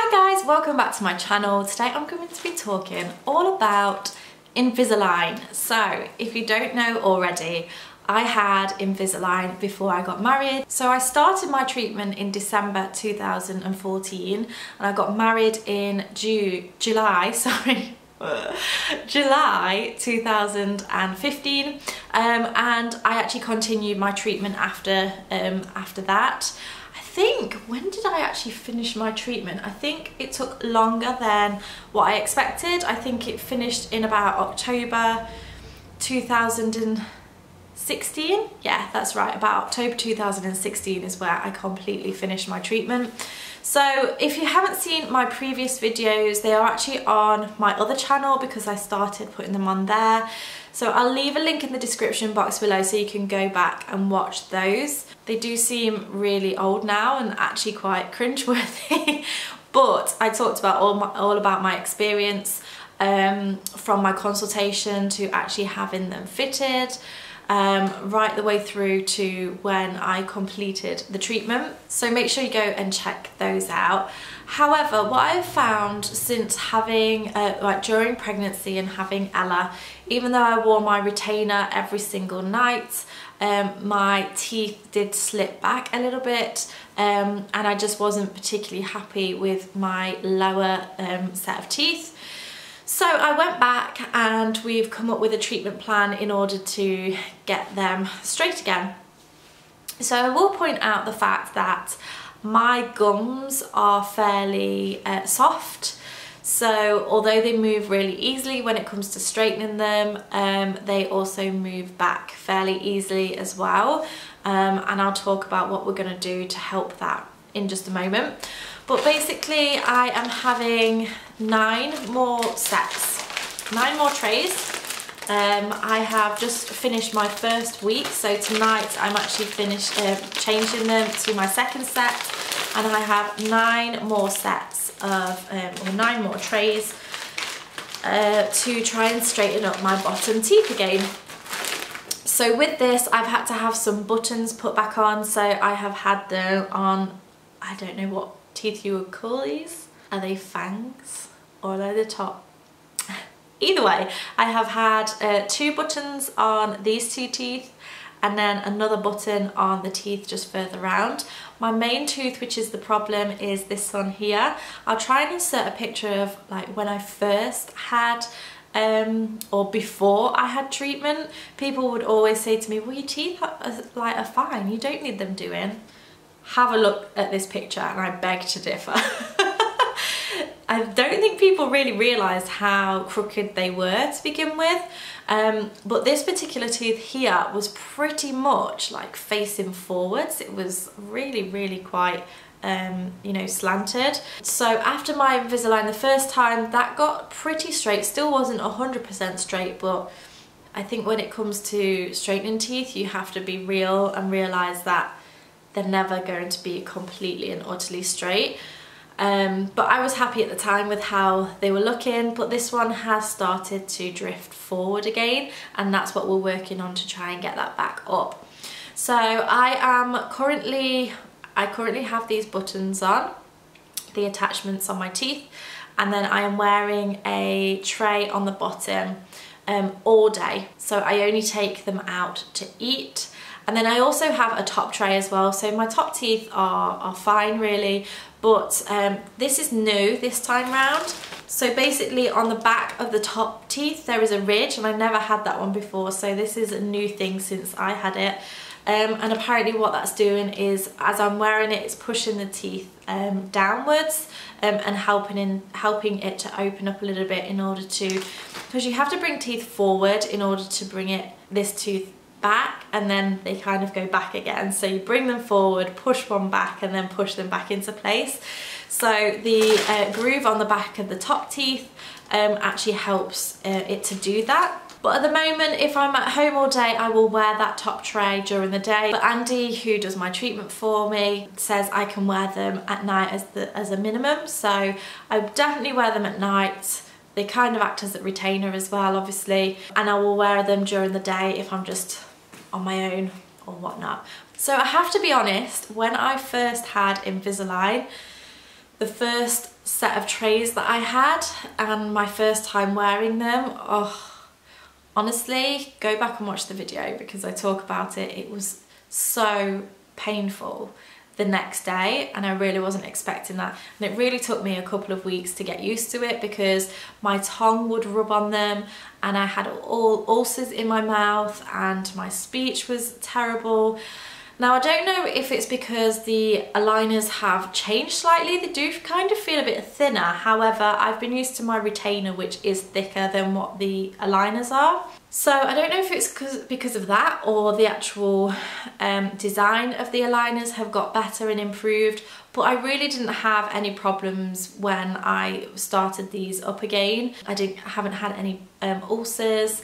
Hi guys, welcome back to my channel. Today I'm going to be talking all about Invisalign. So if you don't know already, I had Invisalign before I got married. So I started my treatment in December 2014 and I got married in July 2015, and I actually continued my treatment after that. I think, when did I actually finish my treatment? I think it took longer than what I expected. I think it finished in about October 2016. Yeah, that's right, about October 2016 is where I completely finished my treatment. So if you haven't seen my previous videos, they are actually on my other channel because I started putting them on there. So I'll leave a link in the description box below so you can go back and watch those. They do seem really old now and actually quite cringeworthy, but I talked about all about my experience from my consultation to actually having them fitted, right the way through to when I completed the treatment. So make sure you go and check those out. However, what I've found since having, during pregnancy and having Ella, even though I wore my retainer every single night, my teeth did slip back a little bit, and I just wasn't particularly happy with my lower set of teeth. So I went back and we've come up with a treatment plan in order to get them straight again. So I will point out the fact that my gums are fairly soft. So although they move really easily when it comes to straightening them, they also move back fairly easily as well. And I'll talk about what we're going to do to help that in just a moment. But basically I am having 9 more sets, 9 more trays. I have just finished my first week, so tonight I'm actually finished changing them to my second set, and I have 9 more sets of, or 9 more trays to try and straighten up my bottom teeth again. So with this I've had to have some buttons put back on, so I have had them on, I don't know what teeth you would call these. Are they fangs or are they the top? Either way, I have had 2 buttons on these 2 teeth and then another button on the teeth just further round. My main tooth, which is the problem, is this one here. I'll try and insert a picture of like when I first had or before I had treatment. People would always say to me, well, your teeth are fine, you don't need them doing. Have a look at this picture and I beg to differ. I don't think people really realised how crooked they were to begin with, but this particular tooth here was pretty much like facing forwards. It was really quite you know, slanted. So after my Invisalign the first time, that got pretty straight. Still wasn't 100% straight, but I think when it comes to straightening teeth, you have to be real and realise that they're never going to be completely and utterly straight. But I was happy at the time with how they were looking, but this one has started to drift forward again, and that's what we're working on to try and get that back up. So I currently have these buttons on, the attachments on my teeth, and then I am wearing a tray on the bottom all day. So I only take them out to eat. And then I also have a top tray as well, so my top teeth are fine really, but this is new this time round. So basically on the back of the top teeth there is a ridge, and I never had that one before, so this is a new thing since I had it. And apparently what that's doing is, as I'm wearing it, it's pushing the teeth downwards and helping it to open up a little bit in order to, because you have to bring teeth forward in order to bring this tooth back, and then they kind of go back again. So you bring them forward, push one back, and then push them back into place. So the groove on the back of the top teeth actually helps it to do that. But at the moment, if I'm at home all day, I will wear that top tray during the day. But Andy, who does my treatment for me, says I can wear them at night as a minimum. So I definitely wear them at night. They kind of act as a retainer as well, obviously. And I will wear them during the day if I'm just on my own or whatnot. So I have to be honest, when I first had Invisalign, the first set of trays that I had and my first time wearing them, oh, honestly, go back and watch the video because I talk about it. It was so painful the next day, and I really wasn't expecting that, and it really took me a couple of weeks to get used to it because my tongue would rub on them and I had all ulcers in my mouth and my speech was terrible. Now I don't know if it's because the aligners have changed slightly. They do kind of feel a bit thinner. However, I've been used to my retainer, which is thicker than what the aligners are. So I don't know if it's because of that or the actual design of the aligners have got better and improved, but I really didn't have any problems when I started these up again. I haven't had any ulcers.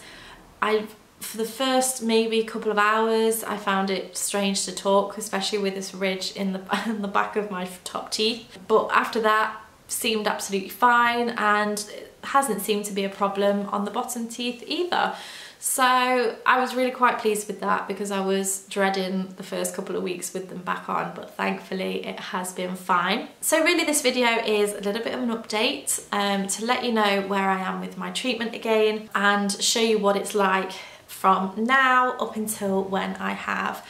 For the first maybe couple of hours, I found it strange to talk, especially with this ridge in the back of my top teeth. But after that, seemed absolutely fine, and it hasn't seemed to be a problem on the bottom teeth either. So I was really quite pleased with that because I was dreading the first couple of weeks with them back on, but thankfully it has been fine. So really this video is a little bit of an update to let you know where I am with my treatment again and show you what it's like from now up until when I have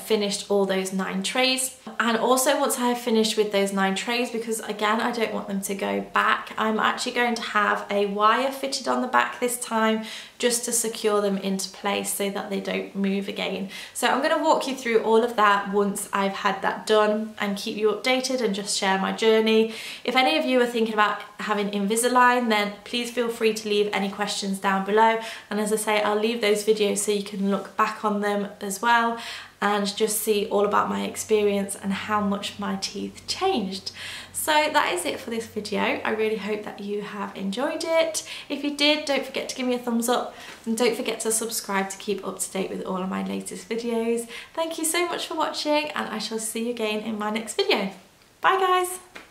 finished all those 9 trays. And also once I have finished with those 9 trays, because again I don't want them to go back, I'm actually going to have a wire fitted on the back this time just to secure them into place so that they don't move again. So I'm going to walk you through all of that once I've had that done and keep you updated and just share my journey. If any of you are thinking about having Invisalign, then please feel free to leave any questions down below, and as I say, I'll leave those videos so you can look back on them as well and just see all about my experience and how much my teeth changed. So that is it for this video. I really hope that you have enjoyed it. If you did, don't forget to give me a thumbs up and don't forget to subscribe to keep up to date with all of my latest videos. Thank you so much for watching, and I shall see you again in my next video. Bye guys!